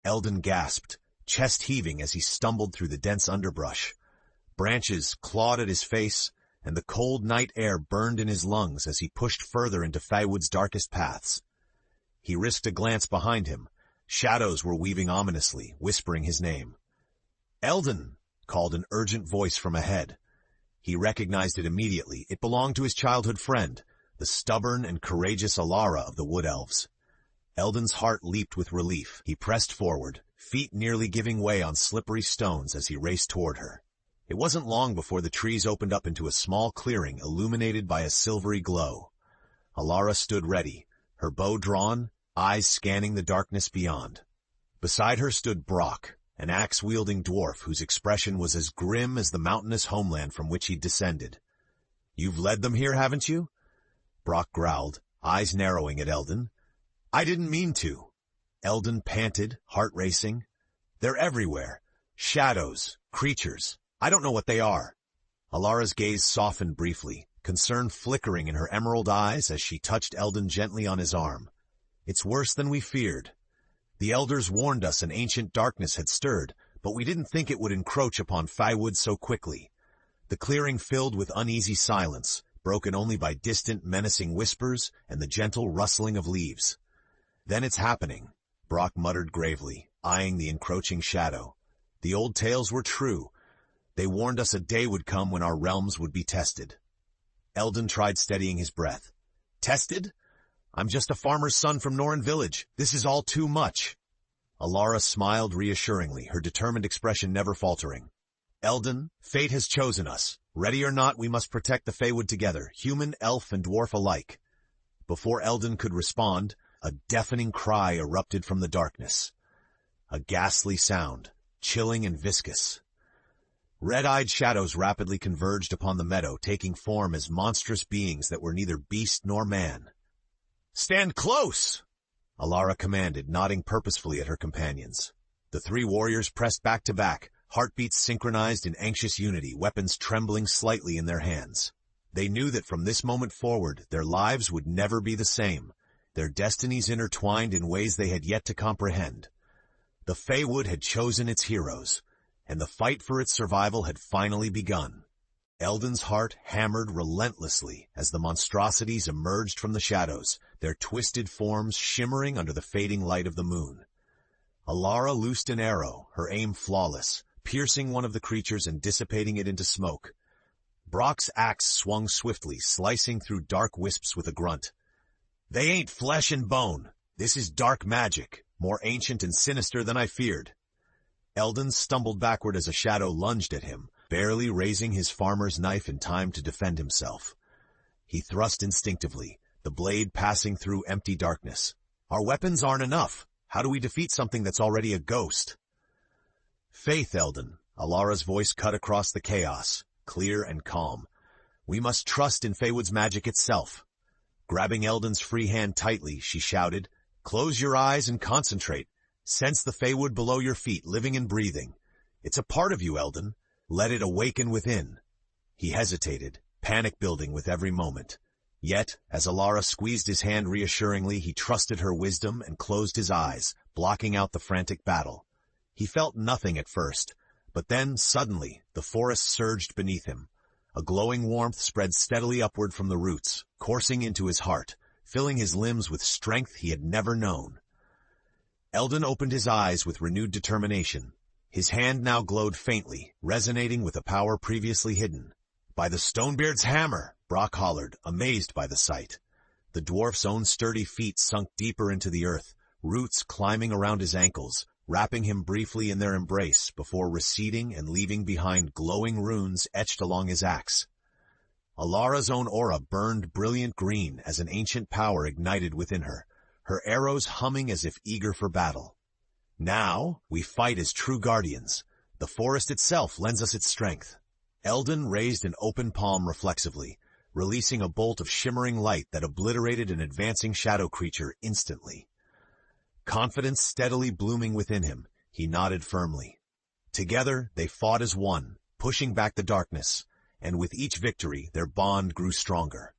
Eldon gasped, chest heaving as he stumbled through the dense underbrush. Branches clawed at his face, and the cold night air burned in his lungs as he pushed further into Feywood's darkest paths. He risked a glance behind him. Shadows were weaving ominously, whispering his name. "Eldon!" called an urgent voice from ahead. He recognized it immediately. It belonged to his childhood friend, the stubborn and courageous Alara of the Wood Elves. Eldon's heart leaped with relief. He pressed forward, feet nearly giving way on slippery stones as he raced toward her. It wasn't long before the trees opened up into a small clearing illuminated by a silvery glow. Alara stood ready, her bow drawn, eyes scanning the darkness beyond. Beside her stood Brock, an axe-wielding dwarf whose expression was as grim as the mountainous homeland from which he'd descended. "You've led them here, haven't you?" Brock growled, eyes narrowing at Eldon. "I didn't mean to." Eldon panted, heart racing. "They're everywhere. Shadows, creatures. I don't know what they are." Alara's gaze softened briefly, concern flickering in her emerald eyes as she touched Eldon gently on his arm. "It's worse than we feared. The elders warned us an ancient darkness had stirred, but we didn't think it would encroach upon Feywood so quickly." The clearing filled with uneasy silence, broken only by distant, menacing whispers and the gentle rustling of leaves. "Then it's happening," Brock muttered gravely, eyeing the encroaching shadow. "The old tales were true. They warned us a day would come when our realms would be tested." Eldon tried steadying his breath. "Tested? I'm just a farmer's son from Norren village. This is all too much." Alara smiled reassuringly, her determined expression never faltering. "Eldon, fate has chosen us. Ready or not, we must protect the Feywood together, human, elf, and dwarf alike." Before Eldon could respond, a deafening cry erupted from the darkness. A ghastly sound, chilling and viscous. Red-eyed shadows rapidly converged upon the meadow, taking form as monstrous beings that were neither beast nor man. "Stand close!" Alara commanded, nodding purposefully at her companions. The three warriors pressed back to back, heartbeats synchronized in anxious unity, weapons trembling slightly in their hands. They knew that from this moment forward, their lives would never be the same, their destinies intertwined in ways they had yet to comprehend. The Feywood had chosen its heroes, and the fight for its survival had finally begun. Eldon's heart hammered relentlessly as the monstrosities emerged from the shadows, their twisted forms shimmering under the fading light of the moon. Alara loosed an arrow, her aim flawless, piercing one of the creatures and dissipating it into smoke. Brock's axe swung swiftly, slicing through dark wisps with a grunt. "They ain't flesh and bone. This is dark magic, more ancient and sinister than I feared." Eldon stumbled backward as a shadow lunged at him, barely raising his farmer's knife in time to defend himself. He thrust instinctively, the blade passing through empty darkness. "Our weapons aren't enough. How do we defeat something that's already a ghost?" "Faith, Eldon," Alara's voice cut across the chaos, clear and calm. "We must trust in Feywood's magic itself." Grabbing Eldon's free hand tightly, she shouted, "Close your eyes and concentrate. Sense the Feywood below your feet, living and breathing. It's a part of you, Eldon. Let it awaken within." He hesitated, panic building with every moment. Yet, as Alara squeezed his hand reassuringly, he trusted her wisdom and closed his eyes, blocking out the frantic battle. He felt nothing at first, but then, suddenly, the forest surged beneath him. A glowing warmth spread steadily upward from the roots, coursing into his heart, filling his limbs with strength he had never known. Eldon opened his eyes with renewed determination. His hand now glowed faintly, resonating with a power previously hidden. "By the Stonebeard's hammer!" Brock hollered, amazed by the sight. The dwarf's own sturdy feet sunk deeper into the earth, roots climbing around his ankles, wrapping him briefly in their embrace before receding and leaving behind glowing runes etched along his axe. Alara's own aura burned brilliant green as an ancient power ignited within her, her arrows humming as if eager for battle. "Now, we fight as true guardians. The forest itself lends us its strength." Eldon raised an open palm reflexively, releasing a bolt of shimmering light that obliterated an advancing shadow creature instantly. Confidence steadily blooming within him, he nodded firmly. Together, they fought as one, pushing back the darkness, and with each victory, their bond grew stronger.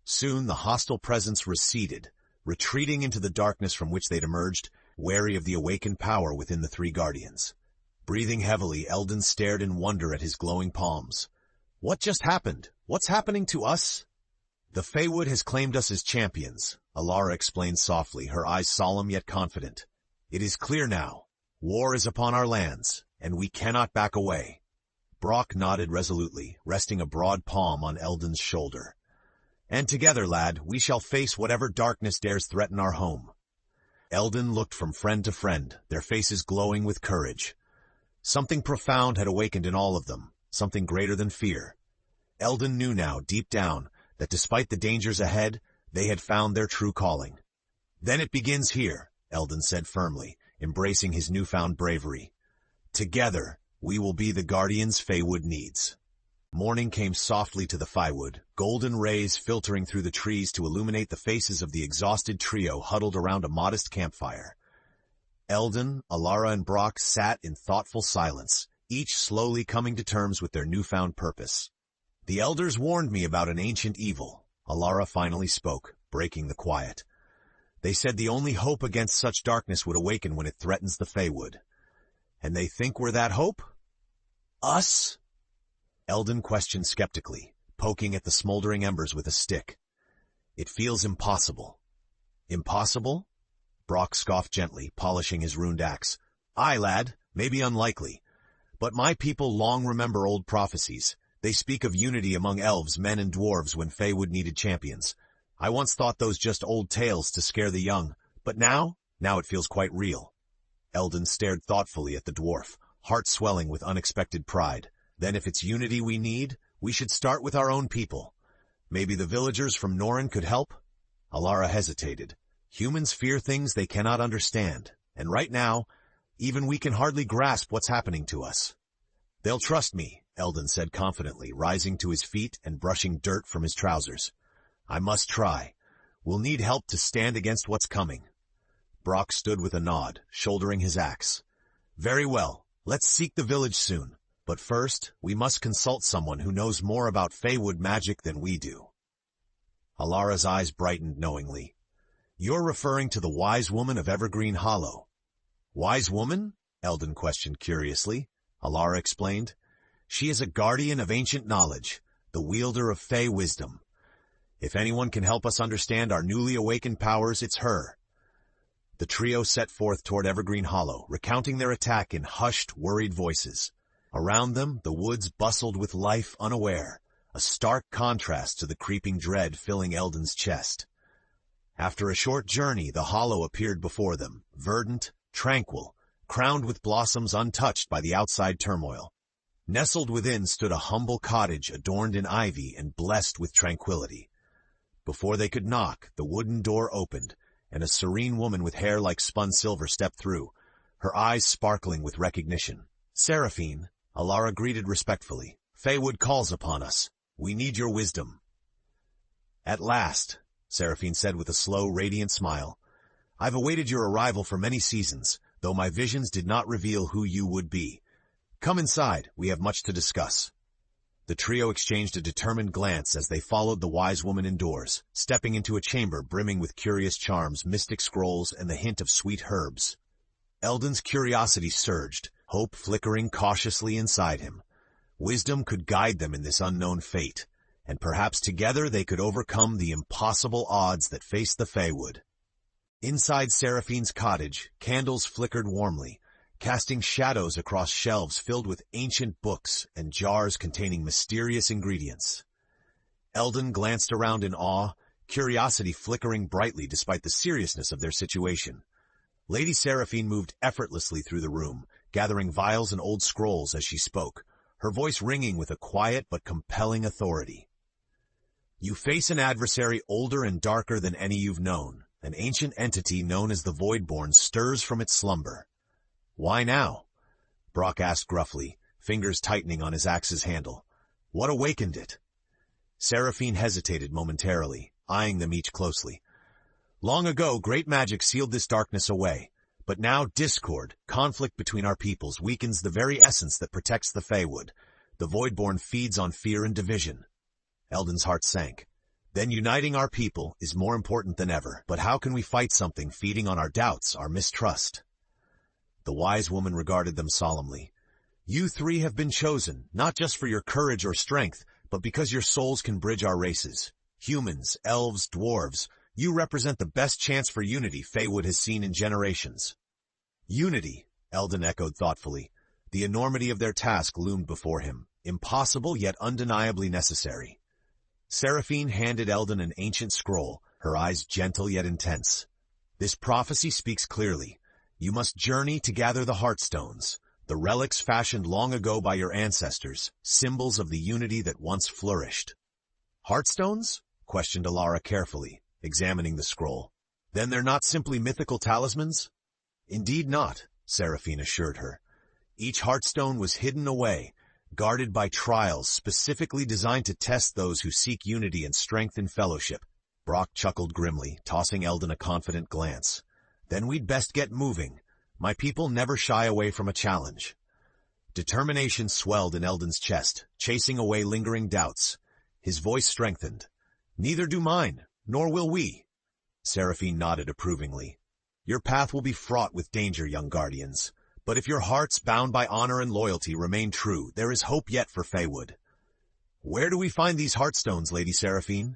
Soon the hostile presence receded, retreating into the darkness from which they'd emerged, wary of the awakened power within the three guardians. Breathing heavily, Eldon stared in wonder at his glowing palms. What just happened? What's happening to us? The Feywood has claimed us as champions, Alara explained softly, her eyes solemn yet confident. It is clear now. War is upon our lands, and we cannot back away. Brock nodded resolutely, resting a broad palm on Eldon's shoulder. And together, lad, we shall face whatever darkness dares threaten our home. Eldon looked from friend to friend, their faces glowing with courage. Something profound had awakened in all of them, something greater than fear. Eldon knew now, deep down, that despite the dangers ahead, they had found their true calling. Then it begins here, Eldon said firmly, embracing his newfound bravery. Together, we will be the guardians Feywood needs. Morning came softly to the Feywood, golden rays filtering through the trees to illuminate the faces of the exhausted trio huddled around a modest campfire. Eldon, Alara, and Brock sat in thoughtful silence, each slowly coming to terms with their newfound purpose. The elders warned me about an ancient evil, Alara finally spoke, breaking the quiet. They said the only hope against such darkness would awaken when it threatens the Feywood. And they think we're that hope? Us? Eldon questioned skeptically, poking at the smoldering embers with a stick. It feels impossible. Impossible? Brock scoffed gently, polishing his ruined axe. Aye, lad, maybe unlikely. But my people long remember old prophecies. They speak of unity among elves, men, and dwarves when Feywood needed champions. I once thought those just old tales to scare the young, but now it feels quite real. Eldon stared thoughtfully at the dwarf, heart swelling with unexpected pride. Then if it's unity we need, we should start with our own people. Maybe the villagers from Norren could help? Alara hesitated. Humans fear things they cannot understand, and right now, even we can hardly grasp what's happening to us. They'll trust me, Eldon said confidently, rising to his feet and brushing dirt from his trousers. I must try. We'll need help to stand against what's coming. Brock stood with a nod, shouldering his axe. Very well, let's seek the village soon. But first, we must consult someone who knows more about Feywood magic than we do. Alara's eyes brightened knowingly. You're referring to the wise woman of Evergreen Hollow. Wise woman? Eldon questioned curiously. Alara explained. She is a guardian of ancient knowledge, the wielder of Fey wisdom. If anyone can help us understand our newly awakened powers, it's her. The trio set forth toward Evergreen Hollow, recounting their attack in hushed, worried voices. Around them, the woods bustled with life unaware, a stark contrast to the creeping dread filling Eldon's chest. After a short journey, the hollow appeared before them, verdant, tranquil, crowned with blossoms untouched by the outside turmoil. Nestled within stood a humble cottage adorned in ivy and blessed with tranquility. Before they could knock, the wooden door opened, and a serene woman with hair like spun silver stepped through, her eyes sparkling with recognition. Seraphine, Alara greeted respectfully. Feywood calls upon us. We need your wisdom. At last, Seraphine said with a slow, radiant smile. I've awaited your arrival for many seasons, though my visions did not reveal who you would be. Come inside, we have much to discuss. The trio exchanged a determined glance as they followed the wise woman indoors, stepping into a chamber brimming with curious charms, mystic scrolls, and the hint of sweet herbs. Eldon's curiosity surged, hope flickering cautiously inside him. Wisdom could guide them in this unknown fate, and perhaps together they could overcome the impossible odds that faced the Feywood. Inside Seraphine's cottage, candles flickered warmly, casting shadows across shelves filled with ancient books and jars containing mysterious ingredients. Eldon glanced around in awe, curiosity flickering brightly despite the seriousness of their situation. Lady Seraphine moved effortlessly through the room, gathering vials and old scrolls as she spoke, her voice ringing with a quiet but compelling authority. You face an adversary older and darker than any you've known. An ancient entity known as the Voidborne stirs from its slumber. Why now? Brock asked gruffly, fingers tightening on his axe's handle. What awakened it? Seraphine hesitated momentarily, eyeing them each closely. Long ago, great magic sealed this darkness away, but now discord, conflict between our peoples, weakens the very essence that protects the Feywood. The Voidborne feeds on fear and division. Eldon's heart sank. Then uniting our people is more important than ever. But how can we fight something feeding on our doubts, our mistrust? The wise woman regarded them solemnly. You three have been chosen, not just for your courage or strength, but because your souls can bridge our races. Humans, elves, dwarves, you represent the best chance for unity Feywood has seen in generations. Unity, Eldon echoed thoughtfully. The enormity of their task loomed before him, impossible yet undeniably necessary. Seraphine handed Eldon an ancient scroll, her eyes gentle yet intense. This prophecy speaks clearly. You must journey to gather the Heartstones, the relics fashioned long ago by your ancestors, symbols of the unity that once flourished. Heartstones? Questioned Alara carefully, examining the scroll. Then they're not simply mythical talismans? Indeed not, Seraphine assured her. Each Heartstone was hidden away, guarded by trials specifically designed to test those who seek unity and strength in fellowship. Brock chuckled grimly, tossing Eldon a confident glance. Then we'd best get moving. My people never shy away from a challenge. Determination swelled in Eldon's chest, chasing away lingering doubts. His voice strengthened. Neither do mine, nor will we. Seraphine nodded approvingly. Your path will be fraught with danger, young guardians. But if your hearts, bound by honor and loyalty, remain true, there is hope yet for Feywood. Where do we find these Heartstones, Lady Seraphine?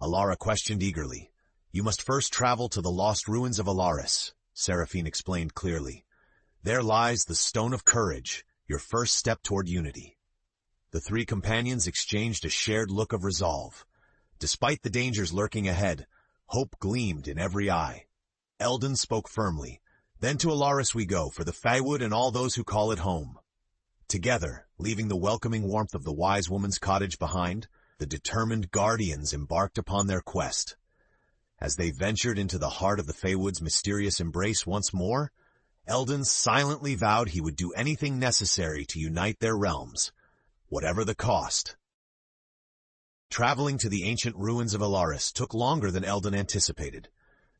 Alara questioned eagerly. You must first travel to the lost ruins of Alaris, Seraphine explained clearly. There lies the Stone of Courage, your first step toward unity. The three companions exchanged a shared look of resolve. Despite the dangers lurking ahead, hope gleamed in every eye. Eldon spoke firmly. Then to Alaris we go, for the Feywood and all those who call it home. Together, leaving the welcoming warmth of the wise woman's cottage behind, the determined guardians embarked upon their quest. As they ventured into the heart of the Feywood's mysterious embrace once more, Eldon silently vowed he would do anything necessary to unite their realms, whatever the cost. Traveling to the ancient ruins of Alaris took longer than Eldon anticipated.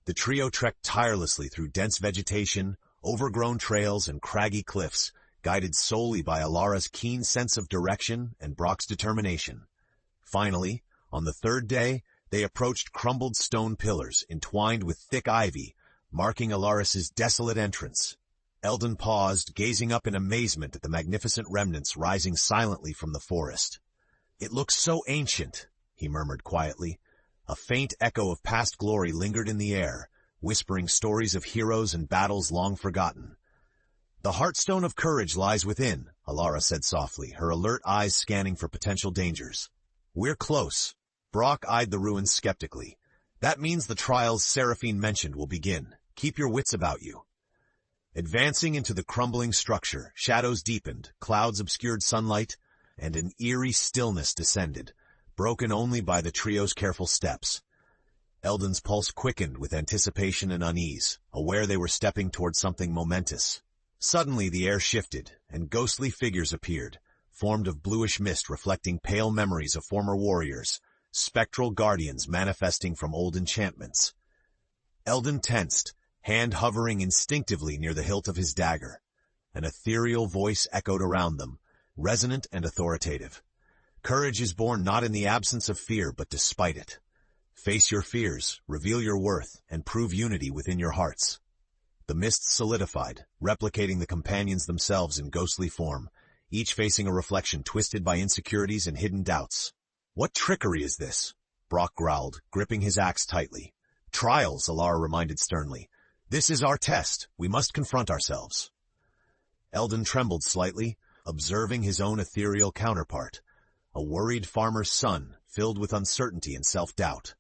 The trio trekked tirelessly through dense vegetation, overgrown trails, and craggy cliffs, guided solely by Alara's keen sense of direction and Brock's determination. Finally, on the third day, they approached crumbled stone pillars entwined with thick ivy, marking Alaris's desolate entrance. Eldon paused, gazing up in amazement at the magnificent remnants rising silently from the forest. It looks so ancient, he murmured quietly. A faint echo of past glory lingered in the air, whispering stories of heroes and battles long forgotten. The Heartstone of Courage lies within, Alara said softly, her alert eyes scanning for potential dangers. We're close. Brock eyed the ruins skeptically. That means the trials Seraphine mentioned will begin. Keep your wits about you. Advancing into the crumbling structure, shadows deepened, clouds obscured sunlight, and an eerie stillness descended, broken only by the trio's careful steps. Eldon's pulse quickened with anticipation and unease, aware they were stepping toward something momentous. Suddenly the air shifted, and ghostly figures appeared, formed of bluish mist reflecting pale memories of former warriors, spectral guardians manifesting from old enchantments. Eldon tensed, hand hovering instinctively near the hilt of his dagger. An ethereal voice echoed around them, resonant and authoritative. Courage is born not in the absence of fear, but despite it. Face your fears, reveal your worth, and prove unity within your hearts. The mists solidified, replicating the companions themselves in ghostly form, each facing a reflection twisted by insecurities and hidden doubts. What trickery is this? Brock growled, gripping his axe tightly. Trials, Alara reminded sternly. This is our test. We must confront ourselves. Eldon trembled slightly, observing his own ethereal counterpart, a worried farmer's son, filled with uncertainty and self-doubt.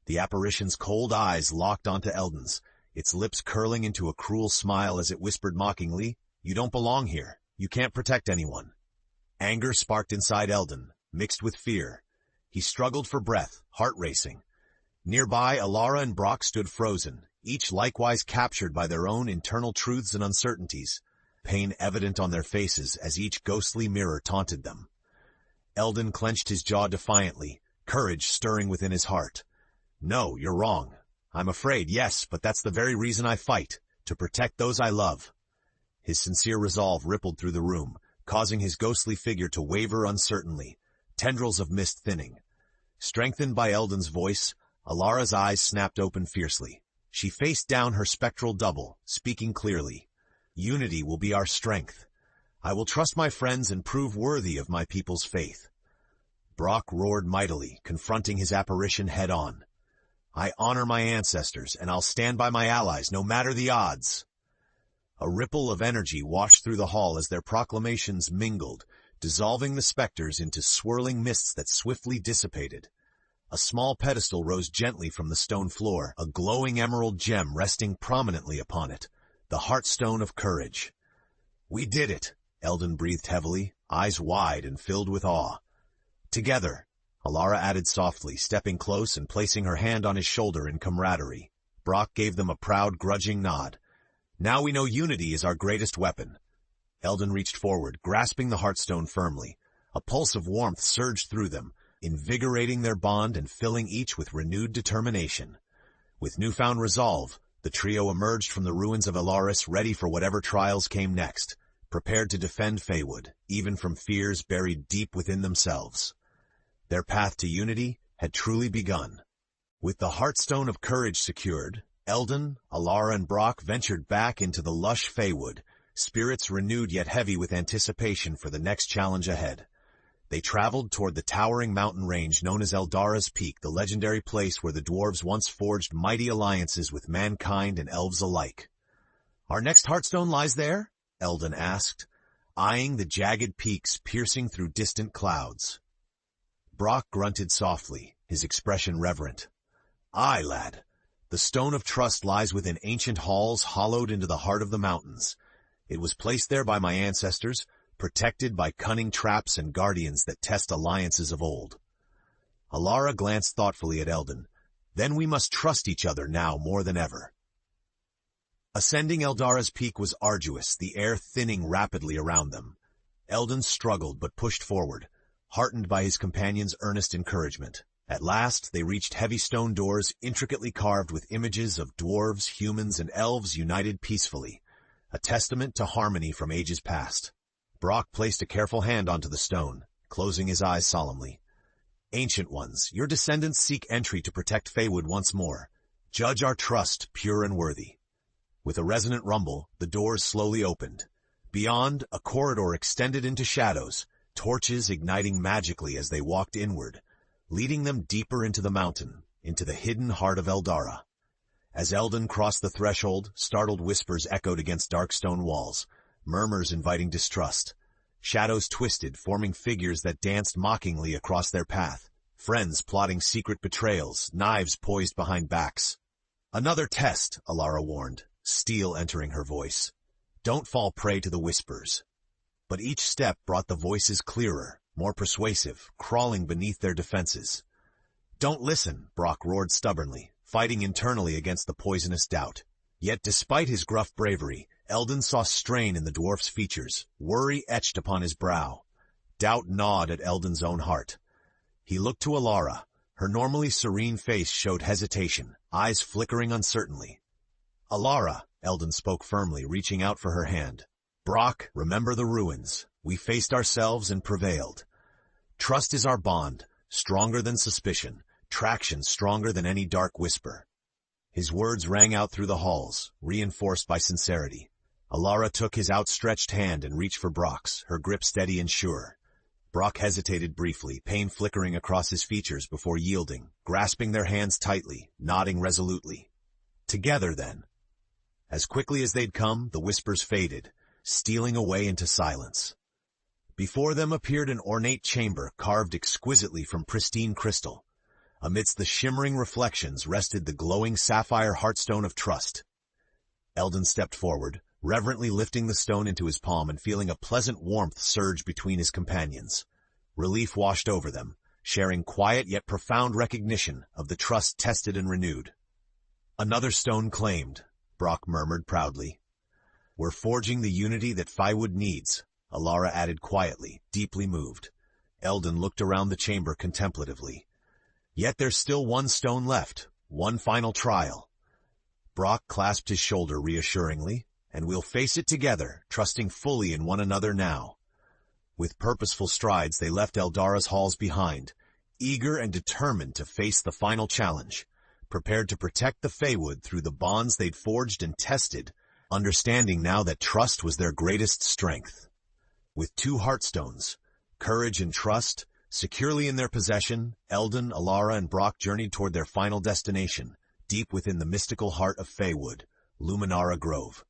The apparition's cold eyes locked onto Eldon's, its lips curling into a cruel smile as it whispered mockingly, You don't belong here. You can't protect anyone. Anger sparked inside Eldon, mixed with fear. He struggled for breath, heart racing. Nearby, Alara and Brock stood frozen, each likewise captured by their own internal truths and uncertainties, pain evident on their faces as each ghostly mirror taunted them. Eldon clenched his jaw defiantly, courage stirring within his heart. No, you're wrong. I'm afraid, yes, but that's the very reason I fight, to protect those I love. His sincere resolve rippled through the room, causing his ghostly figure to waver uncertainly, tendrils of mist thinning. Strengthened by Eldon's voice, Alara's eyes snapped open fiercely. She faced down her spectral double, speaking clearly. Unity will be our strength. I will trust my friends and prove worthy of my people's faith. Brock roared mightily, confronting his apparition head-on. I honor my ancestors, and I'll stand by my allies, no matter the odds. A ripple of energy washed through the hall as their proclamations mingled, dissolving the specters into swirling mists that swiftly dissipated. A small pedestal rose gently from the stone floor, a glowing emerald gem resting prominently upon it, the Heartstone of Courage. We did it, Eldon breathed heavily, eyes wide and filled with awe. Together, Alara added softly, stepping close and placing her hand on his shoulder in camaraderie. Brock gave them a proud, grudging nod. Now we know unity is our greatest weapon. Eldon reached forward, grasping the Heartstone firmly. A pulse of warmth surged through them, invigorating their bond and filling each with renewed determination. With newfound resolve, the trio emerged from the ruins of Elaris ready for whatever trials came next, prepared to defend Feywood, even from fears buried deep within themselves. Their path to unity had truly begun. With the Heartstone of Courage secured, Eldon, Alara, and Brock ventured back into the lush Feywood, spirits renewed yet heavy with anticipation for the next challenge ahead. They traveled toward the towering mountain range known as Eldara's Peak, the legendary place where the dwarves once forged mighty alliances with mankind and elves alike. Our next Heartstone lies there? Eldon asked, eyeing the jagged peaks piercing through distant clouds. Brock grunted softly, his expression reverent. Aye, lad. The Stone of Trust lies within ancient halls hollowed into the heart of the mountains. It was placed there by my ancestors, protected by cunning traps and guardians that test alliances of old. Alara glanced thoughtfully at Eldon. Then we must trust each other now more than ever. Ascending Eldara's Peak was arduous, the air thinning rapidly around them. Eldon struggled but pushed forward, heartened by his companion's earnest encouragement. At last, they reached heavy stone doors intricately carved with images of dwarves, humans, and elves united peacefully, a testament to harmony from ages past. Brock placed a careful hand onto the stone, closing his eyes solemnly. Ancient ones, your descendants seek entry to protect Feywood once more. Judge our trust pure and worthy. With a resonant rumble, the doors slowly opened. Beyond, a corridor extended into shadows, torches igniting magically as they walked inward, leading them deeper into the mountain, into the hidden heart of Eldara. As Eldon crossed the threshold, startled whispers echoed against dark stone walls, murmurs inviting distrust. Shadows twisted, forming figures that danced mockingly across their path, friends plotting secret betrayals, knives poised behind backs. Another test, Alara warned, steel entering her voice. Don't fall prey to the whispers. But each step brought the voices clearer, more persuasive, crawling beneath their defenses. Don't listen, Brock roared stubbornly, fighting internally against the poisonous doubt. Yet despite his gruff bravery, Eldon saw strain in the dwarf's features, worry etched upon his brow. Doubt gnawed at Eldon's own heart. He looked to Alara. Her normally serene face showed hesitation, eyes flickering uncertainly. Alara, Eldon spoke firmly, reaching out for her hand. Brock, remember the ruins. We faced ourselves and prevailed. Trust is our bond, stronger than suspicion, traction stronger than any dark whisper. His words rang out through the halls, reinforced by sincerity. Alara took his outstretched hand and reached for Brock's, her grip steady and sure. Brock hesitated briefly, pain flickering across his features before yielding, grasping their hands tightly, nodding resolutely. Together, then. As quickly as they'd come, the whispers faded, stealing away into silence. Before them appeared an ornate chamber carved exquisitely from pristine crystal. Amidst the shimmering reflections rested the glowing sapphire Heartstone of Trust. Eldon stepped forward, reverently lifting the stone into his palm and feeling a pleasant warmth surge between his companions. Relief washed over them, sharing quiet yet profound recognition of the trust tested and renewed. Another stone claimed, Brock murmured proudly. We're forging the unity that Feywood needs, Alara added quietly, deeply moved. Eldon looked around the chamber contemplatively. Yet there's still one stone left, one final trial. Brock clasped his shoulder reassuringly, and we'll face it together, trusting fully in one another now. With purposeful strides they left Eldara's halls behind, eager and determined to face the final challenge, prepared to protect the Feywood through the bonds they'd forged and tested, understanding now that trust was their greatest strength. With 2 heartstones, courage and trust, securely in their possession, Eldon, Alara, and Brock journeyed toward their final destination, deep within the mystical heart of Feywood, Luminara Grove.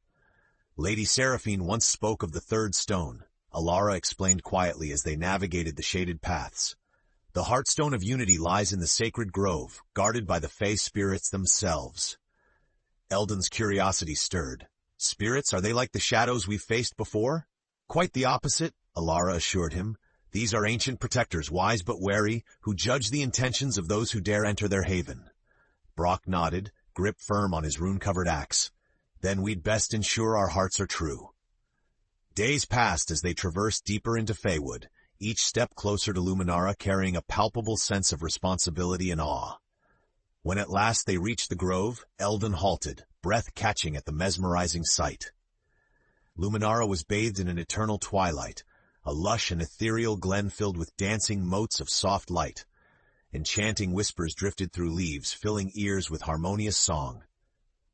Lady Seraphine once spoke of the 3rd stone, Alara explained quietly as they navigated the shaded paths. The Heartstone of Unity lies in the sacred grove, guarded by the Fey spirits themselves. Eldon's curiosity stirred. Spirits, are they like the shadows we've faced before? Quite the opposite, Alara assured him. These are ancient protectors, wise but wary, who judge the intentions of those who dare enter their haven. Brock nodded, grip firm on his rune-covered axe. Then we'd best ensure our hearts are true. Days passed as they traversed deeper into Feywood, each step closer to Luminara carrying a palpable sense of responsibility and awe. When at last they reached the grove, Eldon halted, breath catching at the mesmerizing sight. Luminara was bathed in an eternal twilight, a lush and ethereal glen filled with dancing motes of soft light. Enchanting whispers drifted through leaves, filling ears with harmonious song.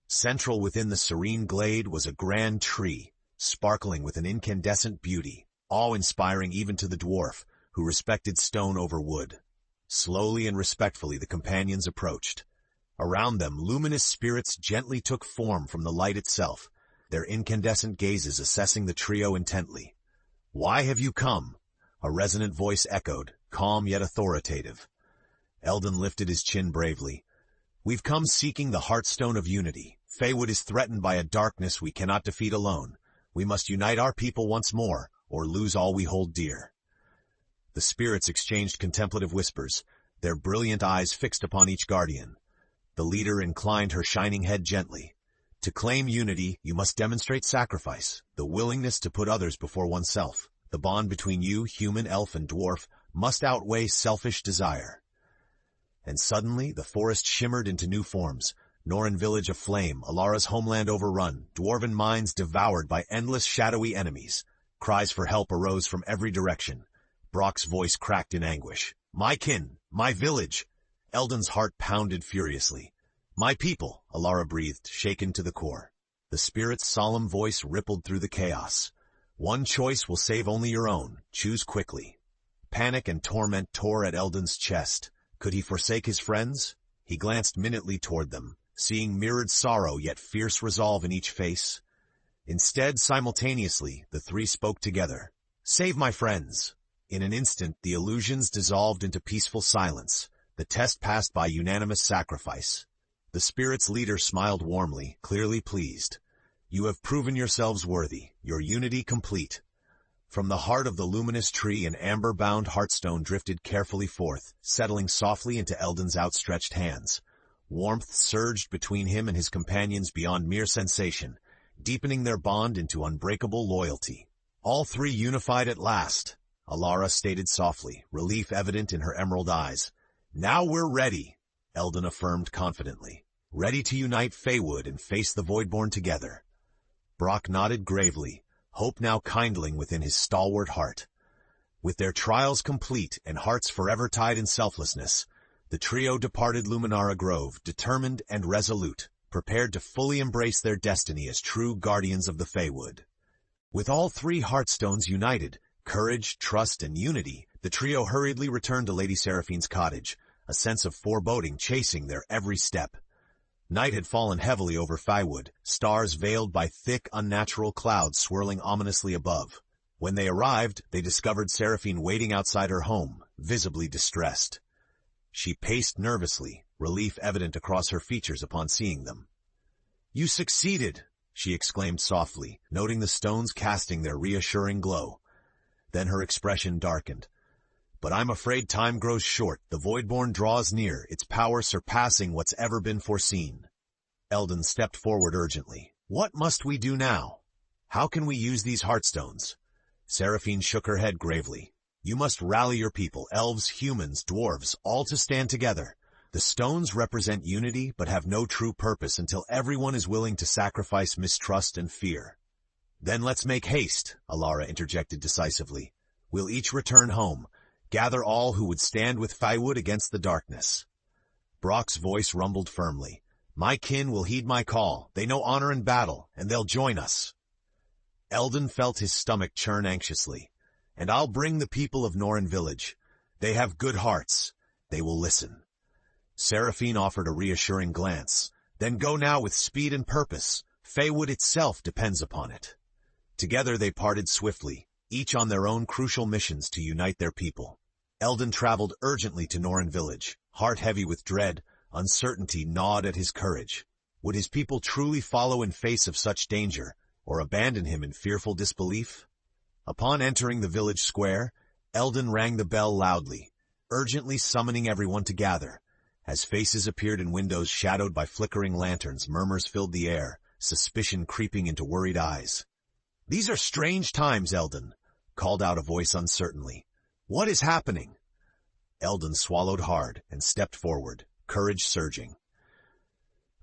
Central within the serene glade was a grand tree, sparkling with an incandescent beauty, awe-inspiring even to the dwarf, who respected stone over wood. Slowly and respectfully the companions approached. Around them, luminous spirits gently took form from the light itself, their incandescent gazes assessing the trio intently. "Why have you come?" a resonant voice echoed, calm yet authoritative. Eldon lifted his chin bravely. "We've come seeking the Heartstone of Unity. Feywood is threatened by a darkness we cannot defeat alone. We must unite our people once more, or lose all we hold dear." The spirits exchanged contemplative whispers, their brilliant eyes fixed upon each guardian. The leader inclined her shining head gently. "To claim unity, you must demonstrate sacrifice, the willingness to put others before oneself. The bond between you, human, elf, and dwarf, must outweigh selfish desire." And suddenly the forest shimmered into new forms. Norin village aflame, Alara's homeland overrun, dwarven minds devoured by endless shadowy enemies. Cries for help arose from every direction. Brock's voice cracked in anguish. "My kin! My village!" Eldon's heart pounded furiously. "My people!" Alara breathed, shaken to the core. The spirit's solemn voice rippled through the chaos. "One choice will save only your own. Choose quickly." Panic and torment tore at Eldon's chest. Could he forsake his friends? He glanced minutely toward them, seeing mirrored sorrow yet fierce resolve in each face. Instead, simultaneously, the 3 spoke together. "Save my friends!" In an instant, the illusions dissolved into peaceful silence. The test passed by unanimous sacrifice. The spirit's leader smiled warmly, clearly pleased. "You have proven yourselves worthy, your unity complete." From the heart of the luminous tree an amber-bound heartstone drifted carefully forth, settling softly into Eldon's outstretched hands. Warmth surged between him and his companions beyond mere sensation, deepening their bond into unbreakable loyalty. "All 3 unified at last," Alara stated softly, relief evident in her emerald eyes. "Now we're ready," Eldon affirmed confidently. "Ready to unite Feywood and face the Voidborne together." Brock nodded gravely, hope now kindling within his stalwart heart. With their trials complete and hearts forever tied in selflessness, the trio departed Luminara Grove, determined and resolute, prepared to fully embrace their destiny as true guardians of the Feywood. With all 3 Heartstones united, courage, trust, and unity, the trio hurriedly returned to Lady Seraphine's cottage, a sense of foreboding chasing their every step. Night had fallen heavily over Feywood, stars veiled by thick, unnatural clouds swirling ominously above. When they arrived, they discovered Seraphine waiting outside her home, visibly distressed. She paced nervously, relief evident across her features upon seeing them. "You succeeded!" she exclaimed softly, noting the stones casting their reassuring glow. Then her expression darkened. "But I'm afraid time grows short. The Voidborne draws near, its power surpassing what's ever been foreseen." Eldon stepped forward urgently. "What must we do now? How can we use these Heartstones?" Seraphine shook her head gravely. "You must rally your people, elves, humans, dwarves, all to stand together. The stones represent unity but have no true purpose until everyone is willing to sacrifice mistrust and fear." "Then let's make haste," Alara interjected decisively. "We'll each return home, Gather all who would stand with Feywood against the darkness. Brock's voice rumbled firmly. My kin will heed my call. They know honor in battle, and they'll join us. Eldon felt his stomach churn anxiously. And I'll bring the people of Norrin Village. They have good hearts. They will listen. Seraphine offered a reassuring glance. Then go now with speed and purpose. Feywood itself depends upon it. Together they parted swiftly, each on their own crucial missions to unite their people. Eldon traveled urgently to Norrin Village, heart heavy with dread. Uncertainty gnawed at his courage. Would his people truly follow in face of such danger, or abandon him in fearful disbelief? Upon entering the village square, Eldon rang the bell loudly, urgently summoning everyone to gather. As faces appeared in windows shadowed by flickering lanterns, murmurs filled the air, suspicion creeping into worried eyes. These are strange times, Eldon, called out a voice uncertainly. What is happening? Eldon swallowed hard and stepped forward, courage surging.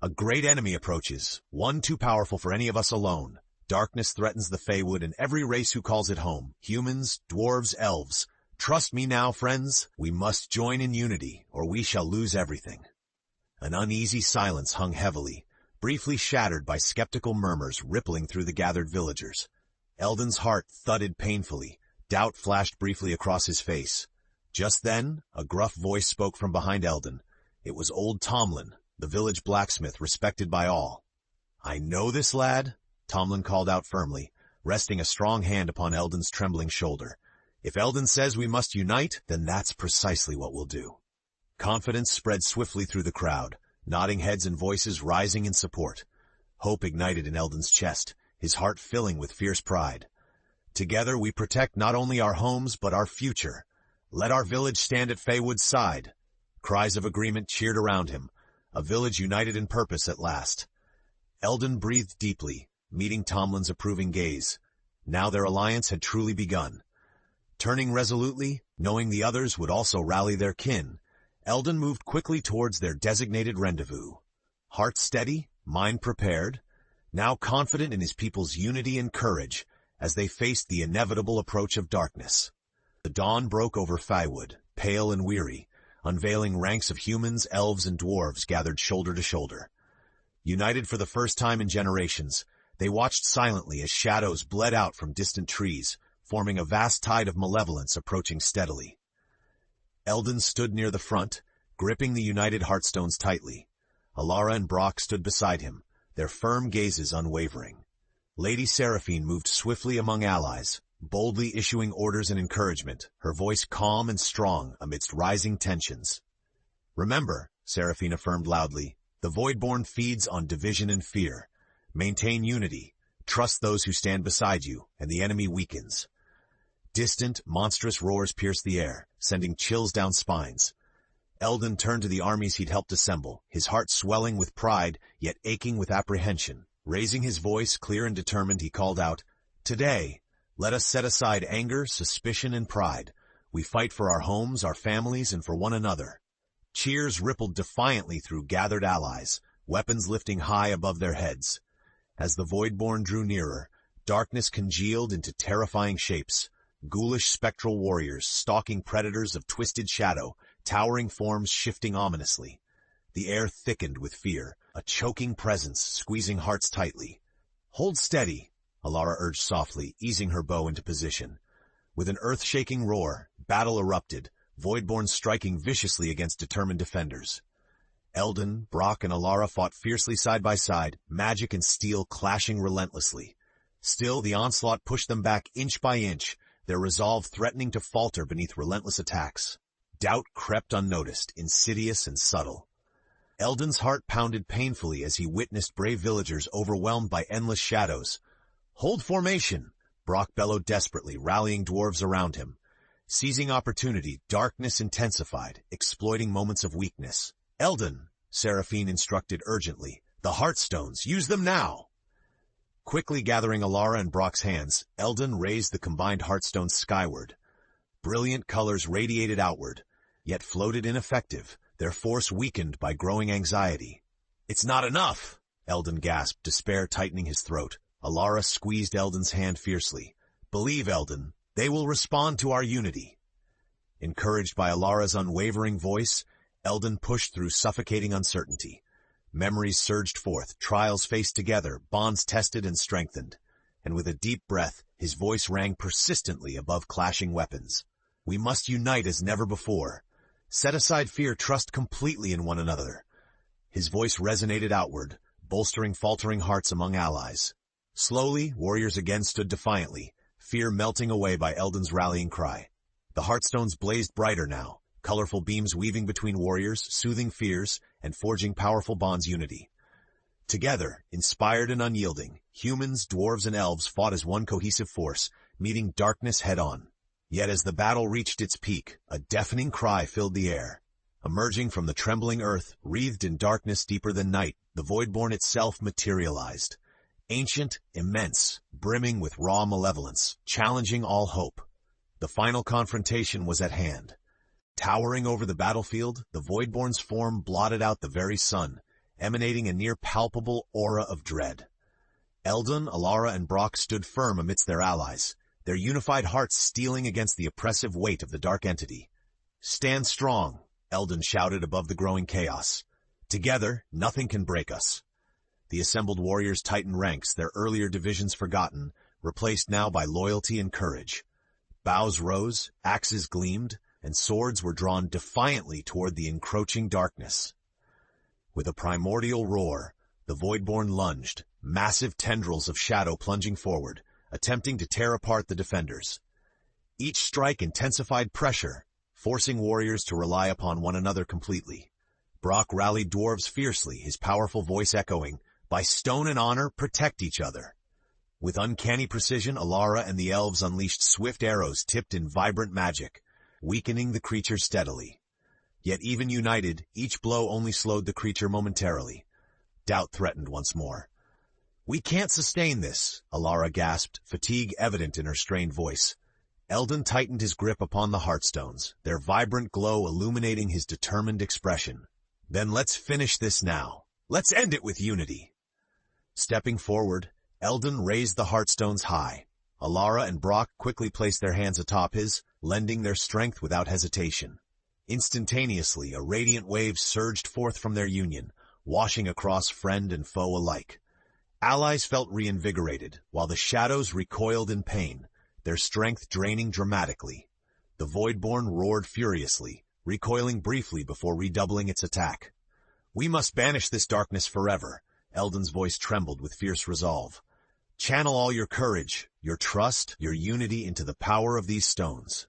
A great enemy approaches, one too powerful for any of us alone. Darkness threatens the Feywood and every race who calls it home. Humans, dwarves, elves. Trust me now, friends. We must join in unity, or we shall lose everything. An uneasy silence hung heavily, briefly shattered by skeptical murmurs rippling through the gathered villagers. Eldon's heart thudded painfully. Doubt flashed briefly across his face. Just then, a gruff voice spoke from behind Eldon. It was old Tomlin, the village blacksmith respected by all. I know this lad, Tomlin called out firmly, resting a strong hand upon Eldon's trembling shoulder. If Eldon says we must unite, then that's precisely what we'll do. Confidence spread swiftly through the crowd, nodding heads and voices rising in support. Hope ignited in Eldon's chest, his heart filling with fierce pride. Together we protect not only our homes but our future. Let our village stand at Feywood's side. Cries of agreement cheered around him, a village united in purpose at last. Eldon breathed deeply, meeting Tomlin's approving gaze. Now their alliance had truly begun. Turning resolutely, knowing the others would also rally their kin, Eldon moved quickly towards their designated rendezvous. Heart steady, mind prepared, now confident in his people's unity and courage as they faced the inevitable approach of darkness. The dawn broke over Feywood, pale and weary, unveiling ranks of humans, elves, and dwarves gathered shoulder to shoulder. United for the first time in generations, they watched silently as shadows bled out from distant trees, forming a vast tide of malevolence approaching steadily. Eldon stood near the front, gripping the united Heartstones tightly. Alara and Brock stood beside him, their firm gazes unwavering. Lady Seraphine moved swiftly among allies, boldly issuing orders and encouragement, her voice calm and strong amidst rising tensions. Remember, Seraphine affirmed loudly, the Voidborne feeds on division and fear. Maintain unity, trust those who stand beside you, and the enemy weakens. Distant, monstrous roars pierced the air, sending chills down spines. Eldon turned to the armies he'd helped assemble, his heart swelling with pride, yet aching with apprehension. Raising his voice, clear and determined, he called out, Today, let us set aside anger, suspicion, and pride. We fight for our homes, our families, and for one another. Cheers rippled defiantly through gathered allies, weapons lifting high above their heads. As the Voidborne drew nearer, darkness congealed into terrifying shapes. Ghoulish spectral warriors, stalking predators of twisted shadow, towering forms shifting ominously. The air thickened with fear, a choking presence squeezing hearts tightly. Hold steady, Alara urged softly, easing her bow into position. With an earth-shaking roar, battle erupted, Voidborne striking viciously against determined defenders. Eldon, Brock, and Alara fought fiercely side by side, magic and steel clashing relentlessly. Still, the onslaught pushed them back inch by inch, their resolve threatening to falter beneath relentless attacks. Doubt crept unnoticed, insidious and subtle. Eldon's heart pounded painfully as he witnessed brave villagers overwhelmed by endless shadows. Hold formation, Brock bellowed desperately, rallying dwarves around him. Seizing opportunity, darkness intensified, exploiting moments of weakness. Eldon, Seraphine instructed urgently, the Heartstones, use them now! Quickly gathering Alara and Brock's hands, Eldon raised the combined Heartstones skyward. Brilliant colors radiated outward, yet floated ineffective, their force weakened by growing anxiety. It's not enough, Eldon gasped, despair tightening his throat. Alara squeezed Eldon's hand fiercely. Believe, Eldon, they will respond to our unity. Encouraged by Alara's unwavering voice, Eldon pushed through suffocating uncertainty. Memories surged forth, trials faced together, bonds tested and strengthened. And with a deep breath, his voice rang persistently above clashing weapons. We must unite as never before. Set aside fear, trust completely in one another. His voice resonated outward, bolstering faltering hearts among allies. Slowly, warriors again stood defiantly, fear melting away by Eldon's rallying cry. The heartstones blazed brighter now, colorful beams weaving between warriors, soothing fears, and forging powerful bonds unity. Together, inspired and unyielding, humans, dwarves, and elves fought as one cohesive force, meeting darkness head-on. Yet as the battle reached its peak, a deafening cry filled the air. Emerging from the trembling earth, wreathed in darkness deeper than night, the Voidborne itself materialized. Ancient, immense, brimming with raw malevolence, challenging all hope. The final confrontation was at hand. Towering over the battlefield, the Voidborne's form blotted out the very sun, emanating a near-palpable aura of dread. Eldon, Alara, and Brock stood firm amidst their allies, their unified hearts steeling against the oppressive weight of the dark entity. "Stand strong," Eldon shouted above the growing chaos. "Together, nothing can break us." The assembled warriors tightened ranks, their earlier divisions forgotten, replaced now by loyalty and courage. Bows rose, axes gleamed, and swords were drawn defiantly toward the encroaching darkness. With a primordial roar, the Voidborne lunged, massive tendrils of shadow plunging forward, attempting to tear apart the defenders. Each strike intensified pressure, forcing warriors to rely upon one another completely. Brock rallied dwarves fiercely, his powerful voice echoing, "By stone and honor, protect each other." With uncanny precision, Alara and the elves unleashed swift arrows tipped in vibrant magic, weakening the creature steadily. Yet even united, each blow only slowed the creature momentarily. Doubt threatened once more. "We can't sustain this," Alara gasped, fatigue evident in her strained voice. Eldon tightened his grip upon the heartstones, their vibrant glow illuminating his determined expression. "Then let's finish this now. Let's end it with unity." Stepping forward, Eldon raised the heartstones high. Alara and Brock quickly placed their hands atop his, lending their strength without hesitation. Instantaneously, a radiant wave surged forth from their union, washing across friend and foe alike. Allies felt reinvigorated, while the shadows recoiled in pain, their strength draining dramatically. The Voidborne roared furiously, recoiling briefly before redoubling its attack. "We must banish this darkness forever," Eldon's voice trembled with fierce resolve. "Channel all your courage, your trust, your unity into the power of these stones."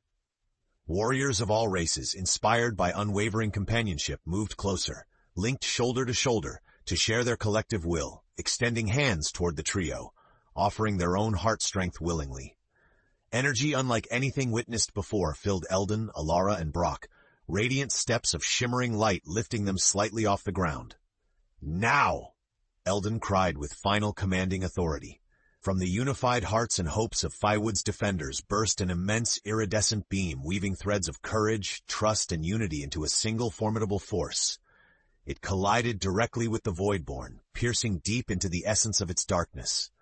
Warriors of all races, inspired by unwavering companionship, moved closer, linked shoulder to shoulder, to share their collective will, extending hands toward the trio, offering their own heart strength willingly. Energy unlike anything witnessed before filled Eldon, Alara, and Brock, radiant steps of shimmering light lifting them slightly off the ground. "Now!" Eldon cried with final commanding authority. From the unified hearts and hopes of Feywood's defenders burst an immense iridescent beam, weaving threads of courage, trust, and unity into a single formidable force. It collided directly with the Voidborne, piercing deep into the essence of its darkness.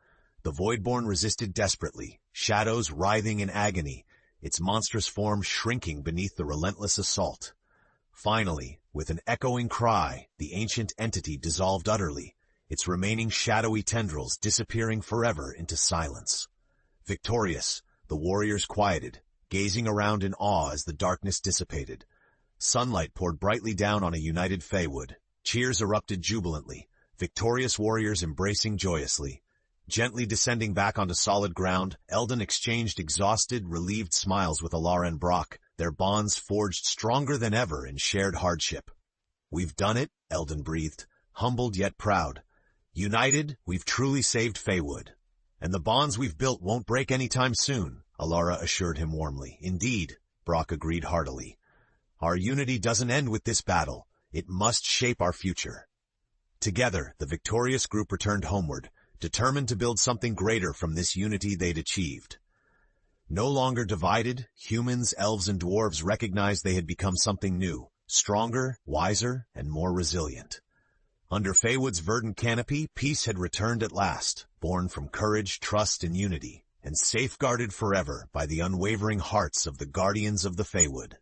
The Voidborne resisted desperately, shadows writhing in agony, its monstrous form shrinking beneath the relentless assault. Finally, with an echoing cry, the ancient entity dissolved utterly, its remaining shadowy tendrils disappearing forever into silence. Victorious, the warriors quieted, gazing around in awe as the darkness dissipated. Sunlight poured brightly down on a united Feywood. Cheers erupted jubilantly, victorious warriors embracing joyously. Gently descending back onto solid ground, Eldon exchanged exhausted, relieved smiles with Alara and Brock, their bonds forged stronger than ever in shared hardship. "We've done it," Eldon breathed, humbled yet proud. "United, we've truly saved Feywood. And the bonds we've built won't break anytime soon," Alara assured him warmly. "Indeed," Brock agreed heartily. "Our unity doesn't end with this battle. It must shape our future." Together, the victorious group returned homeward, determined to build something greater from this unity they'd achieved. No longer divided, humans, elves, and dwarves recognized they had become something new, stronger, wiser, and more resilient. Under Feywood's verdant canopy, peace had returned at last, born from courage, trust, and unity, and safeguarded forever by the unwavering hearts of the guardians of the Feywood.